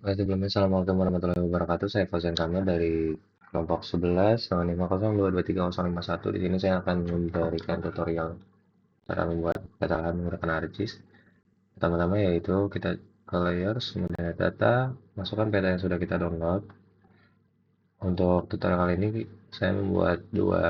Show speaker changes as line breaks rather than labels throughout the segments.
Oke, sebelumnya Assalamualaikum warahmatullahi wabarakatuh. Saya Fauzan Kamil dari kelompok 11 50022301. Di sini saya akan memberikan tutorial cara membuat petakan menggunakan ArcGIS. Pertama-tama yaitu kita ke layers, kemudian data, masukkan peta yang sudah kita download. Untuk tutorial kali ini saya membuat dua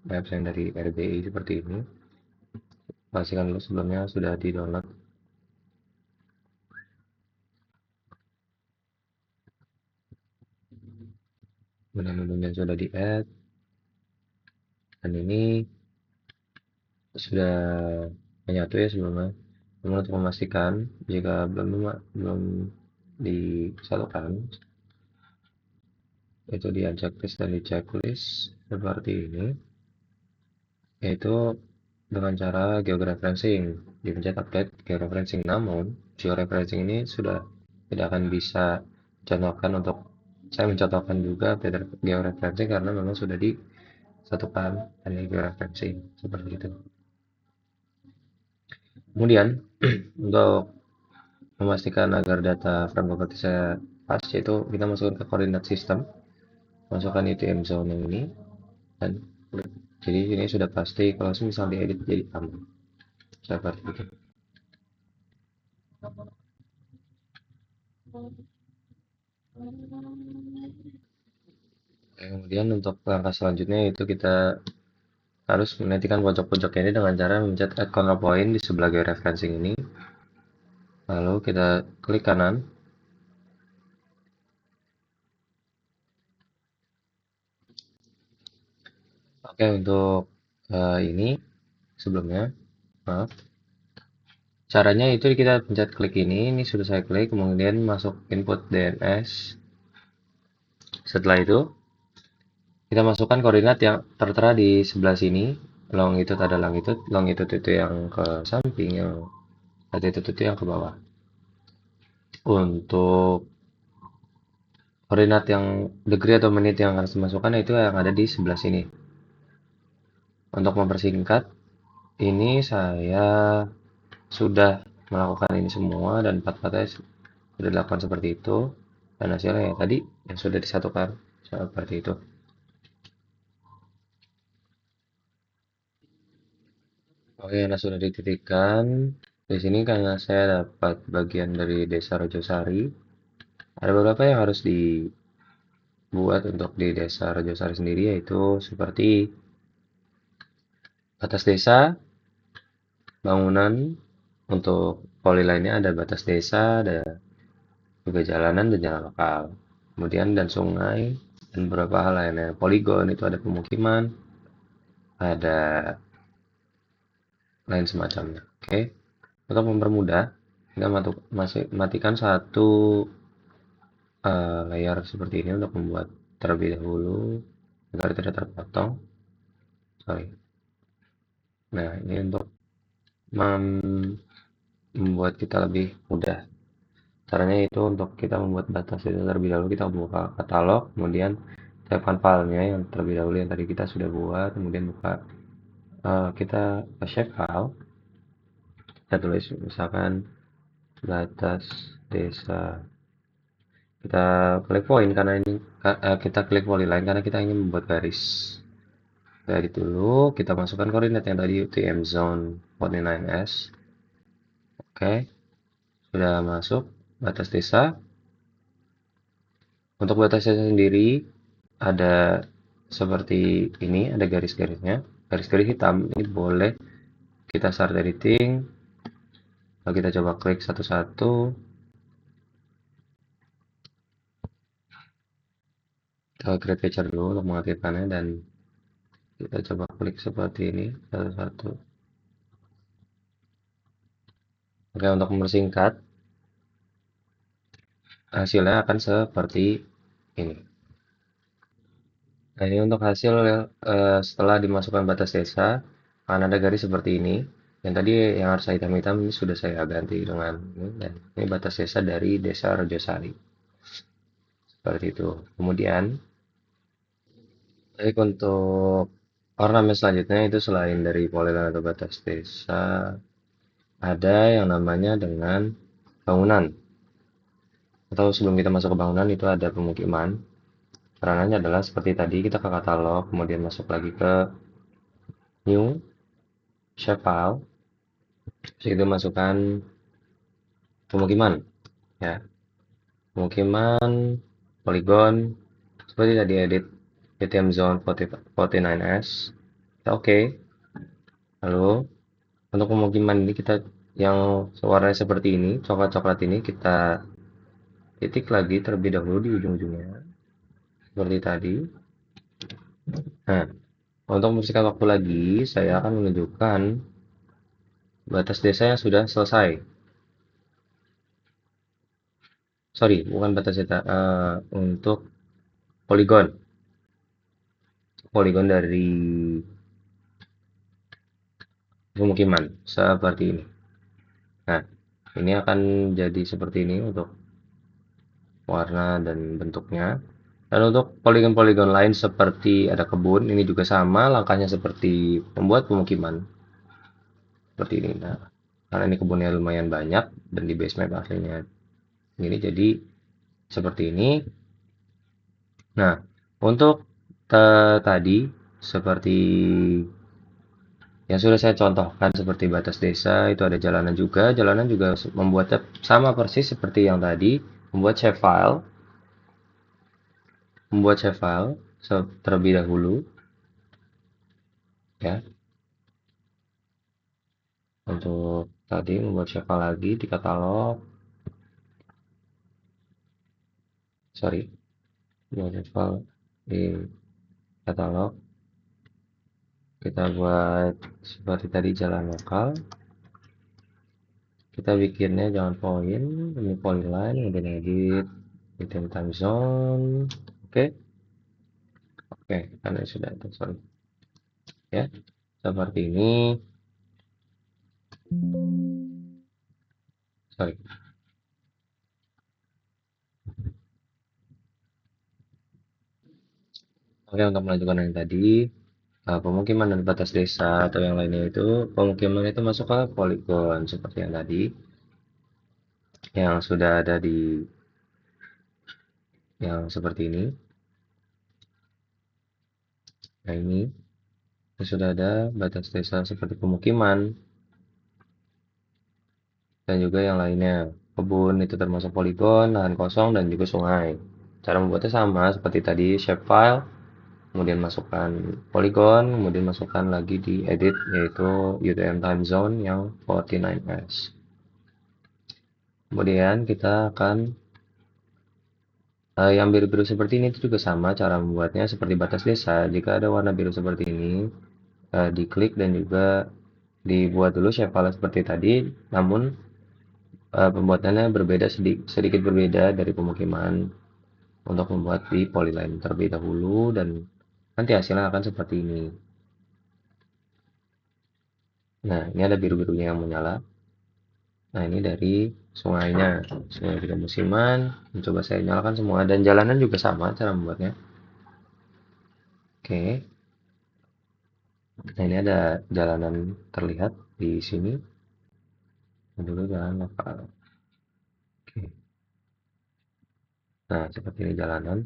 maps yang dari RBI seperti ini. Pastikan dulu sebelumnya sudah di-download. Kemudian sudah di-add. Dan ini sudah menyatu ya sebelumnya. Namun untuk memastikan jika belum disatukan, itu di checklist dan di checklist seperti ini, yaitu dengan cara georeferencing. Dipencet update georeferencing, namun georeferencing ini sudah tidak akan bisa contohkan untuk saya mencontohkan juga georeferencing karena memang sudah disatukan dan di georeferencing seperti itu. Kemudian untuk memastikan agar data frame property saya pas, yaitu kita masukkan ke koordinat sistem, masukkan UTM zone yang ini, dan jadi ini sudah pasti kalau misal diedit jadi aman seperti itu. Kemudian untuk langkah selanjutnya itu kita harus menantikan pojok-pojoknya ini dengan cara mencet add control point di sebelah georeferencing ini, lalu kita klik kanan. Oke, untuk ini sebelumnya maaf, caranya itu kita pencet klik ini sudah saya klik, kemudian masuk input DNS. Setelah itu kita masukkan koordinat yang tertera di sebelah sini. Longitude ada longitude itu yang ke samping, yang latitude itu yang ke bawah. Untuk koordinat yang degree atau menit yang harus dimasukkan itu yang ada di sebelah sini. Untuk mempersingkat, ini saya sudah melakukan ini semua dan part-partnya sudah dilakukan seperti itu, dan hasilnya ya tadi yang sudah disatukan seperti itu. Oke, nah sudah dititikkan. Di sini karena saya dapat bagian dari Desa Rojosari, ada beberapa yang harus dibuat untuk di Desa Rojosari sendiri, yaitu seperti batas desa, bangunan, untuk polyline-nya ada batas desa, ada juga jalanan dan jalan lokal. Kemudian dan sungai dan beberapa hal lainnya. Poligon itu ada pemukiman, ada lain semacamnya. Oke, untuk mempermudah, kita matikan satu layar seperti ini untuk membuat terlebih dahulu agar tidak terpotong. Sorry. Nah, ini untuk membuat kita lebih mudah. Caranya itu untuk kita membuat batas itu terlebih dahulu, kita buka katalog, kemudian siapkan filenya yang terlebih dahulu yang tadi kita sudah buat, kemudian buka kita ke shape file, kita tulis misalkan batas desa, kita klik point karena ini kita klik polyline karena kita ingin membuat garis. Dari dulu kita masukkan koordinat yang tadi UTM zone 49S. Oke, sudah masuk batas desa. Untuk batas desa sendiri ada seperti ini, ada garis-garisnya, garis-garis hitam. Ini boleh kita start editing. Lalu kita coba klik satu-satu. Kita create picture dulu untuk mengaktifkannya dan kita coba klik seperti ini satu-satu. Oke, untuk mempersingkat hasilnya akan seperti ini. Nah, ini untuk hasil setelah dimasukkan batas desa, akan ada garis seperti ini. Yang tadi yang harus hitam-hitam ini sudah saya ganti dengan ini, dan ini batas desa dari Desa Rojosari. Seperti itu. Kemudian, untuk ornamen selanjutnya itu selain dari polyline atau batas desa, ada yang namanya dengan bangunan. atau sebelum kita masuk ke bangunan itu ada pemukiman. Caranya adalah seperti tadi, kita ke katalog, kemudian masuk lagi ke new shapefile, terus itu masukkan pemukiman, ya, pemukiman, poligon, seperti tadi edit ATM zone 49S, kita oke. Lalu untuk pemukiman ini kita yang warnanya seperti ini, coklat-coklat ini kita titik lagi terlebih dahulu di ujung-ujungnya, seperti tadi. Nah, untuk membersihkan waktu lagi, saya akan menunjukkan batas desa yang sudah selesai. Sorry, bukan batas desa, untuk poligon. Poligon dari pemukiman, seperti ini. Nah, ini akan jadi seperti ini untuk warna dan bentuknya. Dan untuk poligon-poligon lain seperti ada kebun, ini juga sama langkahnya seperti membuat pemukiman. Seperti ini. Nah, karena ini kebunnya lumayan banyak dan di base map aslinya ini jadi seperti ini. Nah, untuk tadi seperti yang sudah saya contohkan seperti batas desa itu ada jalanan juga. Jalanan juga membuatnya sama persis seperti yang tadi, membuat shapefile, terlebih dahulu, ya. Untuk tadi membuat shapefile lagi di katalog, sorry, membuat shapefile di katalog. Kita buat seperti tadi jalan lokal. Kita bikinnya jangan poin, ini polyline, kemudian edit, item time zone, oke, oke, karena sudah ada, sorry, ya, seperti ini, sorry, oke, untuk melanjutkan yang tadi, pemukiman dan batas desa atau yang lainnya itu, pemukiman itu masuk ke polygon seperti yang tadi, yang sudah ada di yang seperti ini. Nah ini sudah ada batas desa seperti pemukiman dan juga yang lainnya. Kebun itu termasuk poligon, lahan kosong, dan juga sungai. Cara membuatnya sama seperti tadi, shapefile, kemudian masukkan poligon, kemudian masukkan lagi di edit, yaitu UTM time zone yang 49S. Kemudian kita akan, yang biru-biru seperti ini itu juga sama cara membuatnya seperti batas desa. Jika ada warna biru seperti ini, diklik dan juga dibuat dulu shapefile seperti tadi, namun pembuatannya berbeda sedikit berbeda dari pemukiman untuk membuat di polyline terlebih dahulu dan nanti hasilnya akan seperti ini. Nah, ini ada biru-birunya yang menyala. Nah, ini dari sungainya, sungai tiga musiman. Mencoba saya nyalakan semua dan jalanan juga sama cara membuatnya. Oke. Nah, ini ada jalanan terlihat di sini. Dulu jalan lokal. Oke. Nah, seperti ini jalanan.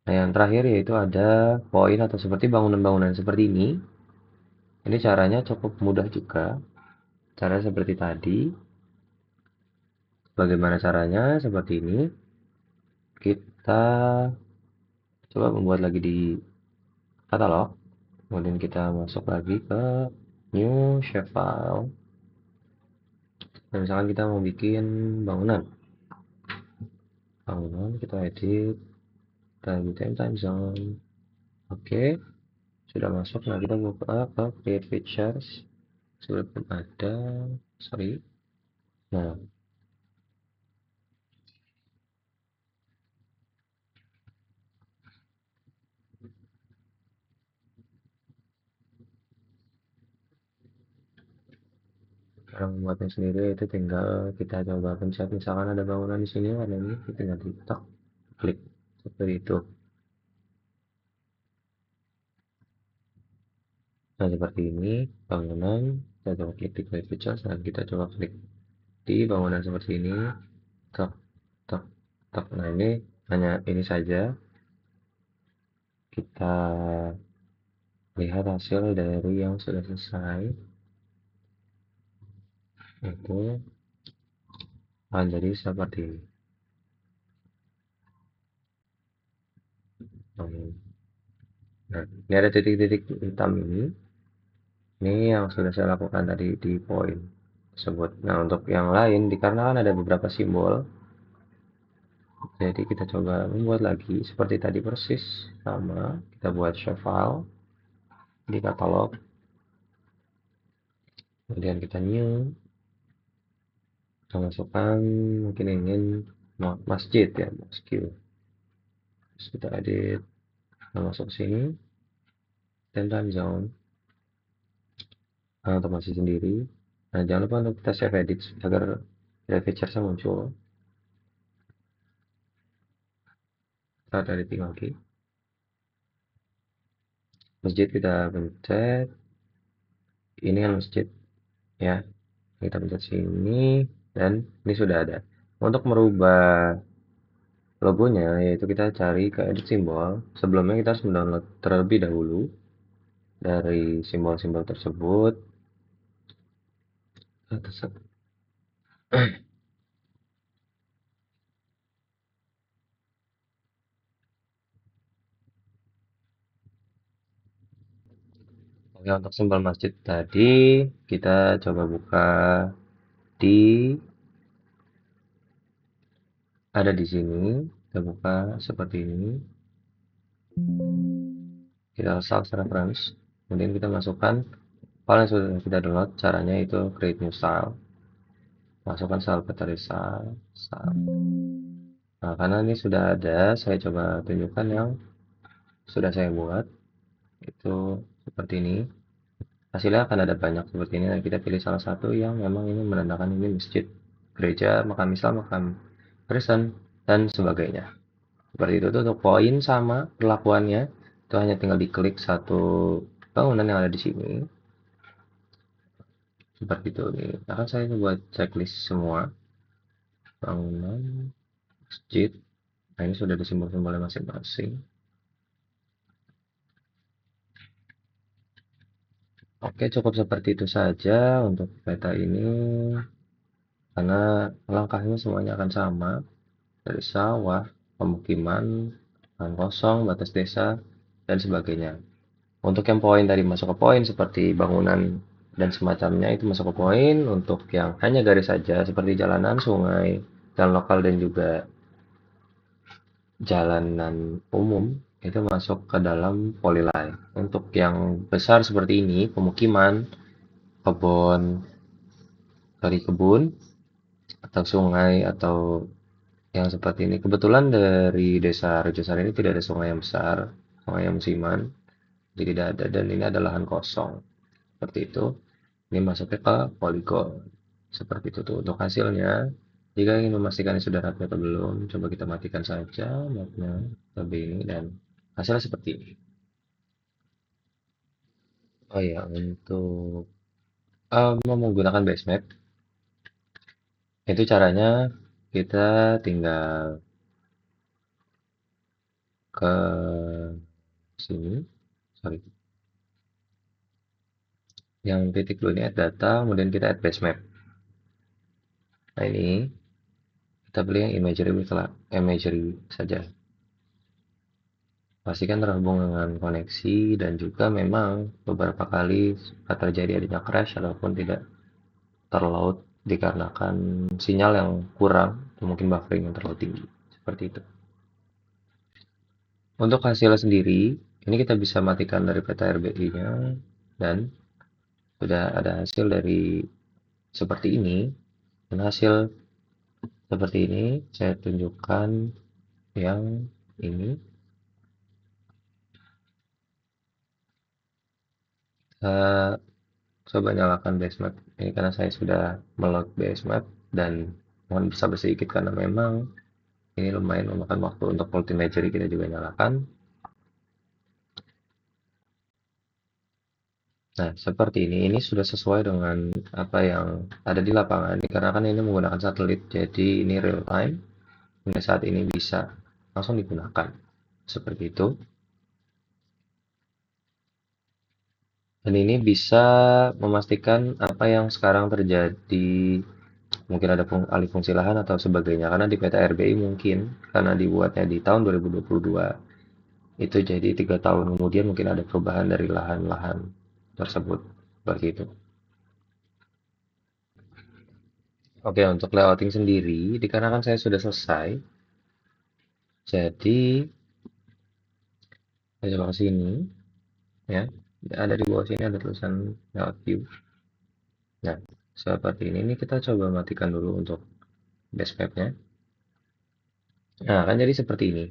Nah, yang terakhir yaitu ada poin atau seperti bangunan-bangunan seperti ini. Ini caranya cukup mudah juga. Cara seperti tadi. Bagaimana caranya? Seperti ini. Kita coba membuat lagi di katalog. Kemudian kita masuk lagi ke new shapefile. Dan misalkan kita mau bikin bangunan. Bangunan kita edit. Kita bikin time zone. Oke. Sudah masuk. Nah kita buka ke create features. Sudah belum ada. Sorry. Nah, cara membuatnya sendiri itu tinggal kita coba pencet. Misalkan ada bangunan di sini warna ini, kita tinggal ditak, klik seperti itu. Nah seperti ini bangunan. Kita coba klik di create features dan kita coba klik di bangunan seperti ini. Tek. tek, tek. Nah, ini hanya ini saja. Kita lihat hasil dari yang sudah selesai. Itu akan jadi seperti ini. Nah, ini ada titik-titik hitam ini. Ini yang sudah saya lakukan tadi di poin tersebut. Nah, untuk yang lain, dikarenakan ada beberapa simbol, jadi kita coba membuat lagi seperti tadi persis. Sama, kita buat shape file di katalog. Kemudian kita new. Kita masukkan, mungkin ingin masjid ya, masjid. Terus kita edit, kita masuk sini. Dan time zone. Nah, untuk masjid sendiri. Nah, jangan lupa untuk kita save edit agar feature-nya muncul. Start editing lagi. Masjid kita pencet. Ini kan masjid ya. Kita pencet sini dan ini sudah ada. Untuk merubah logonya yaitu kita cari ke edit simbol. Sebelumnya kita harus mendownload terlebih dahulu dari simbol-simbol tersebut. Oke, untuk simbol masjid tadi kita coba buka di ada di sini. Kita buka seperti ini. Kita search reference. Kemudian kita masukkan file yang sudah kita download. Caranya itu create new style. Masukkan style style. Nah, karena ini sudah ada, saya coba tunjukkan yang sudah saya buat. Itu seperti ini. Hasilnya akan ada banyak seperti ini. Nah, kita pilih salah satu yang memang ini menandakan ini masjid, gereja, makam Islam, makam Kristen, dan sebagainya. Seperti itu tuh untuk poin sama perlakuannya. Itu hanya tinggal diklik satu bangunan yang ada di sini. Seperti itu nih. Akan saya buat checklist semua bangunan masjid. Nah, ini sudah disimbol-simbolnya masing-masing. Oke, cukup seperti itu saja untuk peta ini, karena langkahnya semuanya akan sama, dari sawah, pemukiman, lahan kosong, batas desa, dan sebagainya. Untuk yang poin tadi masuk ke poin seperti bangunan dan semacamnya itu masuk ke poin. Untuk yang hanya garis saja seperti jalanan, sungai, jalan lokal, dan juga jalanan umum itu masuk ke dalam polyline. Untuk yang besar seperti ini, pemukiman, kebun, dari kebun, atau sungai, atau yang seperti ini. Kebetulan dari desa Rejosari ini tidak ada sungai yang besar, sungai yang musiman, jadi tidak ada, dan ini adalah lahan kosong. Seperti itu. Ini masuknya ke poligon. Seperti itu tuh untuk hasilnya. Jika ingin memastikan ini sudah rapi atau belum, coba kita matikan saja mapnya lebih ini dan hasilnya seperti ini. Oh ya, untuk menggunakan base map itu caranya kita tinggal ke sini, sorry, yang titik dulu ini add data, kemudian kita add base map. Nah, ini kita pilih yang imagery saja. Pastikan terhubung dengan koneksi dan juga memang beberapa kali terjadi adanya crash ataupun tidak terload dikarenakan sinyal yang kurang atau mungkin buffering yang terlalu tinggi. Seperti itu. Untuk hasilnya sendiri, ini kita bisa matikan dari peta RBI-nya dan sudah ada hasil dari seperti ini. Dan hasil seperti ini saya tunjukkan yang ini. Coba nyalakan base map ini karena saya sudah meload base map dan mohon bersabar sedikit karena memang ini lumayan memakan waktu. Untuk multi-imagery kita juga nyalakan. Nah, seperti ini sudah sesuai dengan apa yang ada di lapangan dikarenakan ini menggunakan satelit, jadi ini real time. hingga saat ini bisa langsung digunakan. Seperti itu. Dan ini bisa memastikan apa yang sekarang terjadi, mungkin ada alih fungsi lahan atau sebagainya. Karena di peta RBI mungkin, karena dibuatnya di tahun 2022, itu jadi 3 tahun kemudian mungkin ada perubahan dari lahan-lahan tersebut. Seperti itu. Oke, untuk layouting sendiri, dikarenakan saya sudah selesai, jadi saya coba ke sini, ya. Ada di bawah sini ada tulisan layout view. Nah, seperti ini kita coba matikan dulu untuk desktop-nya. Nah, kan jadi seperti ini.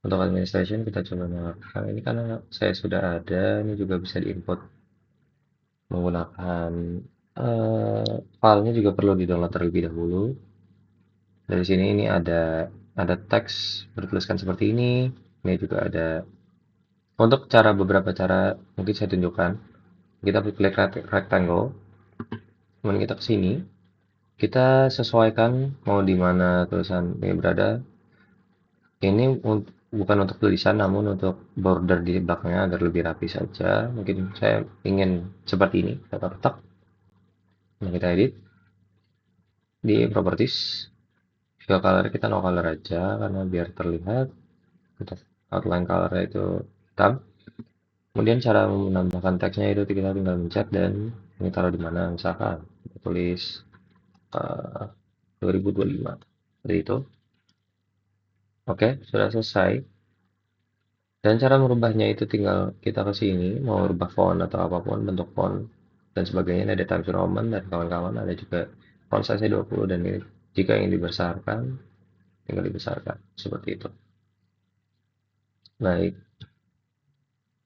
Untuk administration kita coba nyalakan. Ini karena saya sudah ada, ini juga bisa diinput menggunakan filenya juga perlu di-download terlebih dahulu. Dari sini ini ada teks bertuliskan seperti ini. Ini juga ada untuk beberapa cara mungkin saya tunjukkan. Kita klik rectangle, kemudian kita ke sini, kita sesuaikan mau di mana tulisan ini berada. Ini bukan untuk tulisan, namun untuk border di belakangnya agar lebih rapi saja. Mungkin saya ingin seperti ini. Kita letak. Nah, kita edit di properties. View color kita no color aja karena biar terlihat. Kita outline colornya itu hitam. Kemudian cara menambahkan teksnya itu kita tinggal mencet dan ini taruh di mana. Misalkan kita tulis uh, 2025. Seperti itu. Oke, sudah selesai. Dan cara merubahnya itu tinggal kita ke sini, mau rubah font atau apapun bentuk font dan sebagainya. Ada Times New Roman dan kawan-kawan, ada juga font size 20 dan ini jika ingin dibesarkan, tinggal dibesarkan seperti itu. Baik,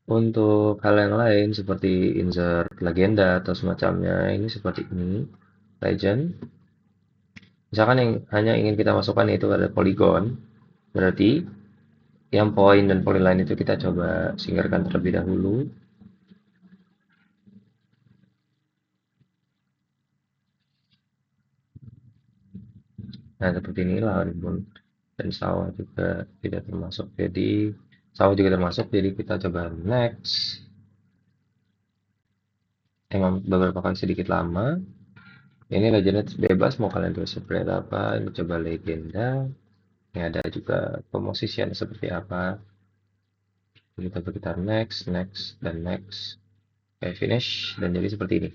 untuk hal yang lain seperti insert legenda atau semacamnya, ini seperti ini, legend. Misalkan yang hanya ingin kita masukkan itu ada polygon, berarti yang poin dan polyline itu kita coba singkirkan terlebih dahulu. Nah, seperti inilah ribbon dan sawah juga tidak termasuk. Jadi sawah juga termasuk. Jadi kita coba next. Emang beberapa kali sedikit lama. Ini legenda bebas mau kalian tulis seperti apa. Ini coba legenda. Ini ada juga pemosisian seperti apa. Kita next, next, dan next. Oke, finish dan jadi seperti ini.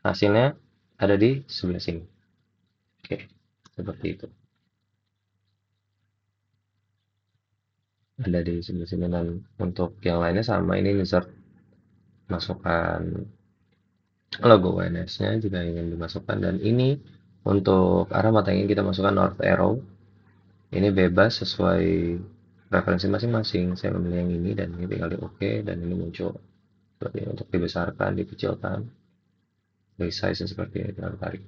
Hasilnya ada di sebelah sini. Oke, seperti itu. Ada di sebelah sini dan untuk yang lainnya sama. Ini insert masukkan logo WNS-nya juga ingin dimasukkan dan ini untuk arah mata ingin kita masukkan north arrow. Ini bebas sesuai referensi masing-masing. Saya memilih yang ini dan ini tinggal di OK dan ini muncul seperti ini untuk dibesarkan, dikecilkan, resize seperti ini tinggal tarik.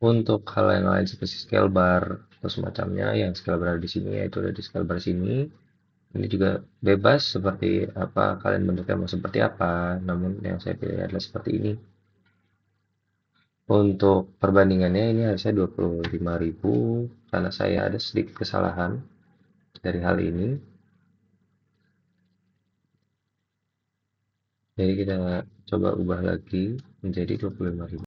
Untuk hal yang lain seperti scale bar atau semacamnya, yang scale bar di sini yaitu ada di scale bar sini. Ini juga bebas seperti apa kalian bentuknya mau seperti apa, namun yang saya pilih adalah seperti ini. Untuk perbandingannya ini harusnya 25.000 karena saya ada sedikit kesalahan dari hal ini. Jadi kita coba ubah lagi menjadi 25.000.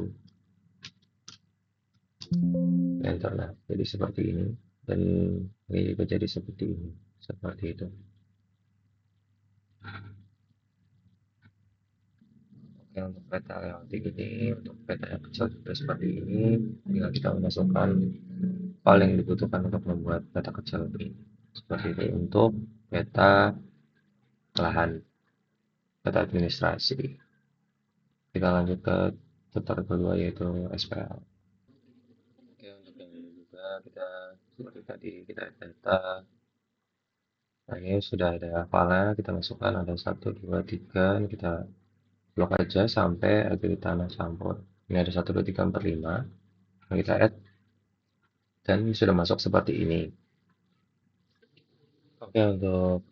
Enter nah. Jadi seperti ini dan ini juga jadi seperti ini. Seperti itu. Oke, untuk peta yang tinggi, untuk peta yang kecil juga seperti ini. Tinggal kita memasukkan paling dibutuhkan untuk membuat peta kecil ini. Seperti ini untuk peta lahan, peta administrasi. Kita lanjut ke tutorial kedua yaitu SPL. Oke, untuk yang ini juga kita seperti tadi kita data. Nah, ini sudah ada file kita masukkan ada 1, 2, 3. Ini kita blok aja sampai agak tanah campur. Ini ada 1, 2, 3, 4, 5. Nah, kita add dan ini sudah masuk seperti ini. Oke, untuk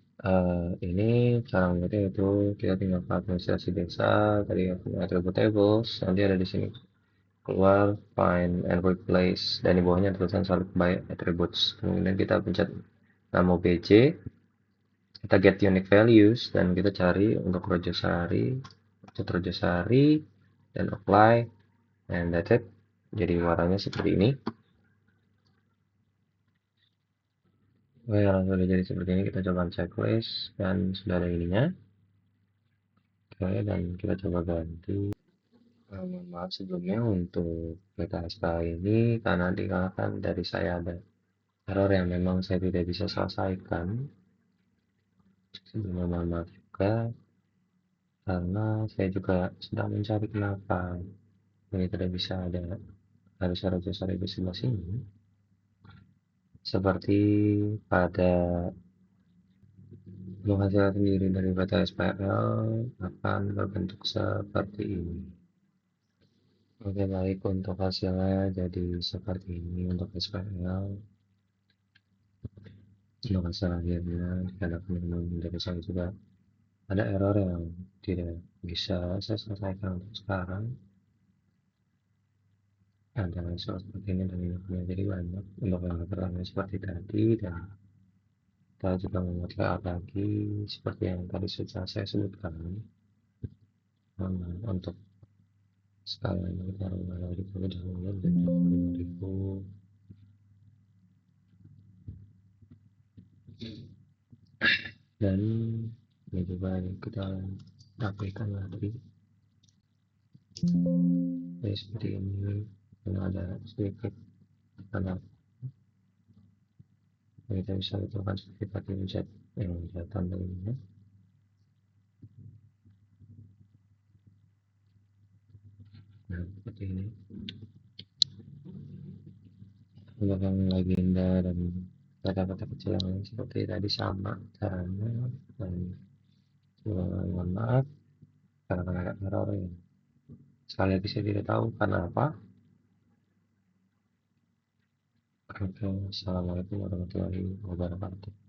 ini cara membuatnya itu kita tinggal ke administrasi desa, tadi punya attribute tables, nanti ada di sini keluar find and replace, dan di bawahnya tulisan select by attributes. Kemudian kita pencet nama obj, kita get unique values, dan kita cari untuk Rojosari, dan apply, and that's it. Jadi warnanya seperti ini. Oke, kalau sudah jadi seperti ini, kita coba checklist, dan sudah ada ininya. Oke, dan kita coba ganti. Mohon maaf sebelumnya untuk PTSK ini, karena dikarenakan dari saya ada error yang memang saya tidak bisa selesaikan. Sebelumnya mohon maaf juga, karena saya juga sedang mencari kenapa ini tidak bisa ada, harus ada jasa di sebelah sini. Seperti pada menghasilkan sendiri dari PTSPL akan berbentuk seperti ini. Oke, baik, untuk hasilnya jadi seperti ini untuk SPL. Untuk hasil akhirnya, karena memang dari saya juga ada error yang tidak bisa saya selesaikan untuk sekarang. Ada soal seperti ini dan ini jadi banyak untuk yang pertama seperti tadi, dan kita juga membuat layout lagi seperti yang tadi sudah saya sebutkan. Untuk skala ini kita mulai lagi terlebih dahulu dari 25.000. Dan ini juga kita aplikasikan lagi. Jadi seperti ini, karena ada sedikit karena kita bisa betulkan seperti pakai cat yang kelihatan dari ini. Nah, seperti ini. Belakang legenda dan kata-kata kecil yang lain seperti tadi sama caranya, dan mohon maaf karena ada error ya. Sekali lagi saya tidak tahu karena apa. Oke, assalamualaikum warahmatullahi wabarakatuh.